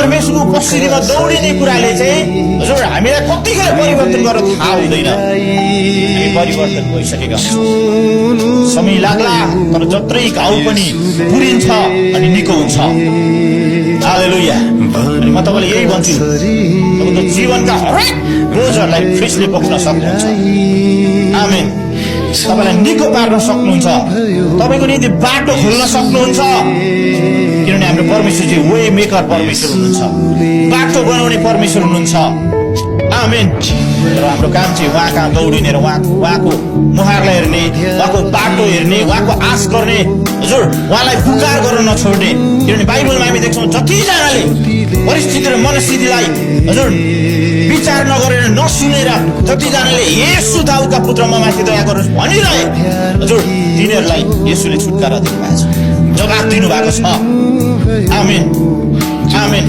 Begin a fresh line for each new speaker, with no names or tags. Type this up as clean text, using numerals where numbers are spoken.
परमेश्वरको उपस्थितिमा दौडिने कुराले चाहिँ हजुर हामीलाई कतिखेर परिवर्तन गर्न थाहा हुँदैन। हामी परिवर्तन भइसकेका हुन्छौँ। समय लाग्ला तर जत्रै घाउ पनि पुरिन्छ अनि निको हुन्छ। हालेलुया। अनि म तपाईँलाई यही भन्छु, तपाईँको जीवनका हरेक बोझहरूलाई ख्रीष्टले बोक्न सक्नुहुन्छ। आमेन। तपाईँलाई निको पार्न सक्नुहुन्छ, तपाईँको निम्ति बाटो खोल्न सक्नुहुन्छ, किनभने हाम्रो परमेश्वर चाहिँ वे मेकर परमेश्वर हुनुहुन्छ, बाटो बनाउने परमेश्वर हुनुहुन्छ। आमेन। र हाम्रो काम चाहिँ उहाँ कहाँ दौडिने र उहाँको मुहारलाई हेर्ने, उहाँको बाटो हेर्ने, उहाँको आश गर्ने, हजुर उहाँलाई पुकार गर्न नछोड्ने। किनभने बाइबलमा हामी देख्छौँ जतिजनाले परिस्थिति र मनस्थितिलाई हजुर विचार नगरेर नसुनेर जतिजनाले येशू दाउदका पुत्र ममाथि दया गर्नुहोस् भनिरहे हजुर तिनीहरूलाई येशूले छुटकारा दिनुभएको छ, जवाब दिनुभएको छ। आमेन। आमेन।